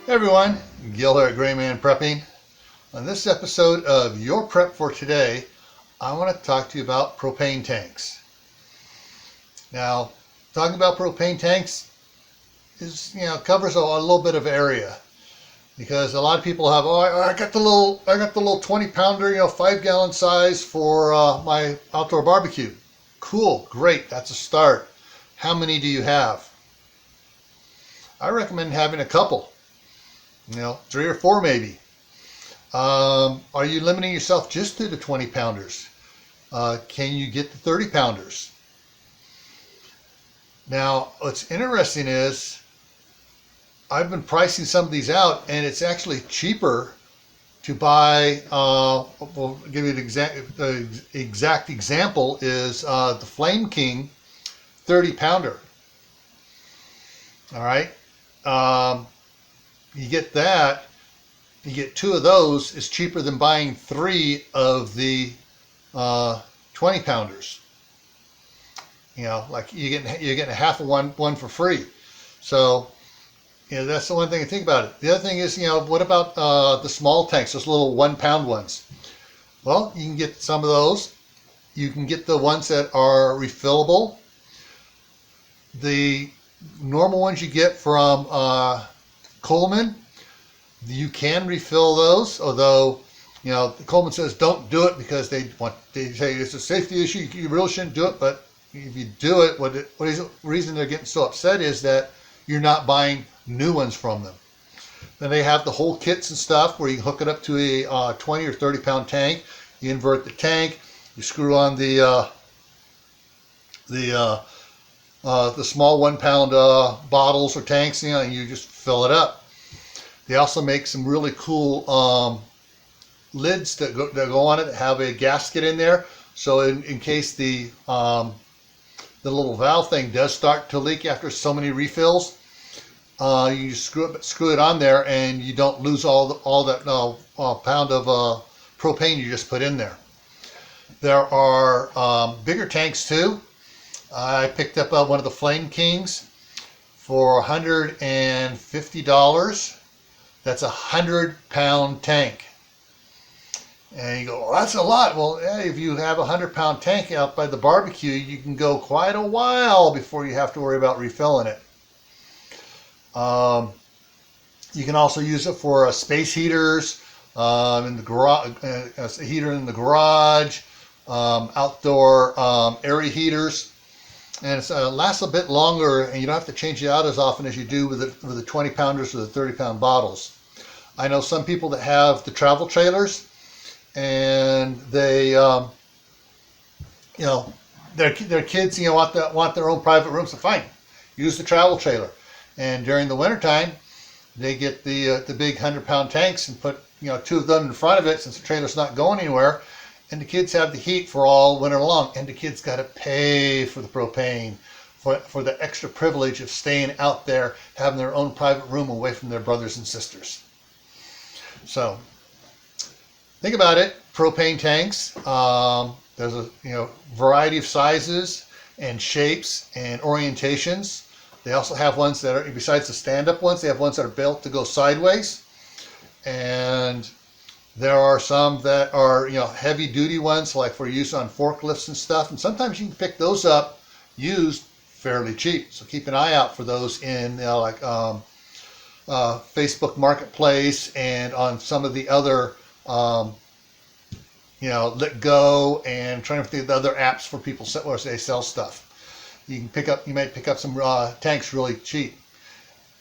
Hey everyone, Gil here at graymanprepping. On this episode of Your Prep for Today, I want to talk to you about propane tanks. Now, talking about propane tanks is, covers a little bit of area because a lot of people have, I got the little 20-pounder, 5-gallon size for my outdoor barbecue. Cool, great, that's a start. How many do you have? I recommend having a couple. 3 or 4 maybe. Are you limiting yourself just to the 20-pounders? Can you get the 30-pounders? Now, what's interesting is I've been pricing some of these out, and it's actually cheaper to buy. We'll give you the exact example is the Flame King 30-pounder. All right. You get that, you get 2 of those is cheaper than buying 3 of the 20-pounders. Like you're getting a half of one for free. So, that's the one thing to think about it. The other thing is, what about the small tanks, those little 1-pound ones? Well, you can get some of those. You can get the ones that are refillable. The normal ones you get from Coleman, you can refill those, although Coleman says don't do it because they say it's a safety issue. You really shouldn't do it, but if you do it, what is the reason they're getting so upset is that you're not buying new ones from them. Then they have the whole kits and stuff where you can hook it up to a 20 or 30-pound tank. You invert the tank, you screw on the small 1-pound bottles or tanks, and you just fill it up. They also make some really cool lids that go on it that have a gasket in there. So in case the little valve thing does start to leak after so many refills, you just screw it on there, and you don't lose all that pound of propane you just put in there. There are bigger tanks too. I picked up one of the Flame Kings for $150. That's a 100-pound tank. And you go, well, that's a lot. Well, if you have a 100-pound tank out by the barbecue, you can go quite a while before you have to worry about refilling it. You can also use it for space heaters in the garage, a heater in the garage, outdoor area heaters. And it lasts a bit longer, and you don't have to change it out as often as you do with the 20-pounders or the 30-pound bottles. I know some people that have the travel trailers, and they, their kids, want their own private rooms. So fine, use the travel trailer. And during the wintertime, they get the big 100-pound tanks and put 2 of them in front of it since the trailer's not going anywhere. And the kids have the heat for all winter long, and the kids got to pay for the propane, for the extra privilege of staying out there, having their own private room away from their brothers and sisters. So, think about it. Propane tanks. There's a variety of sizes and shapes and orientations. They also have ones that are, besides the stand-up ones, they have ones that are built to go sideways, and there are some that are, heavy-duty ones, like for use on forklifts and stuff. And sometimes you can pick those up used fairly cheap. So keep an eye out for those in, Facebook Marketplace and on some of the other, Let Go, and trying to think of the other apps for people where they sell stuff. You might pick up some tanks really cheap.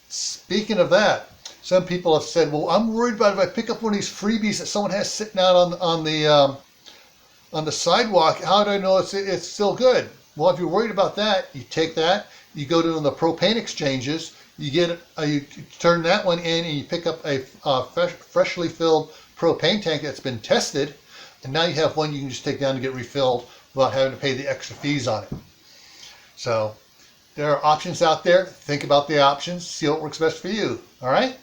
Speaking of that, some people have said, well, I'm worried about if I pick up one of these freebies that someone has sitting out on the sidewalk, how do I know it's still good? Well, if you're worried about that, you take that, you go to the propane exchanges, you turn that one in, and you pick up a freshly filled propane tank that's been tested, and now you have one you can just take down to get refilled without having to pay the extra fees on it. So there are options out there. Think about the options. See what works best for you. All right?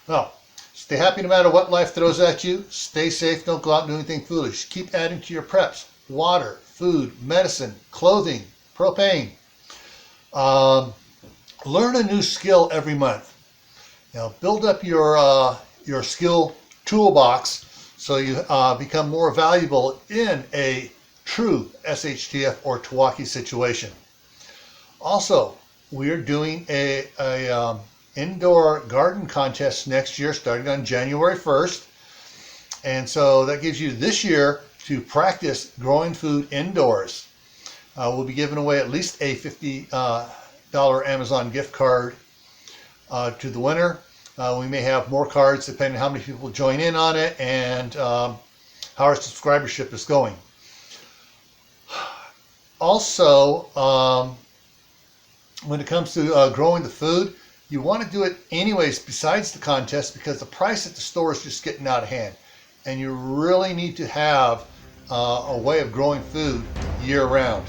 Well, stay happy no matter what life throws at you. Stay safe. Don't go out and do anything foolish. Keep adding to your preps. Water, food, medicine, clothing, propane. Learn a new skill every month. Now build up your skill toolbox so you become more valuable in a true SHTF or Tawaki situation. Also, we're doing a indoor garden contest next year starting on January 1st. And so that gives you this year to practice growing food indoors. We'll be giving away at least a $50 Amazon gift card to the winner. We may have more cards depending on how many people join in on it and how our subscribership is going. Also, when it comes to growing the food, you want to do it anyways besides the contest because the price at the store is just getting out of hand. And you really need to have a way of growing food year round.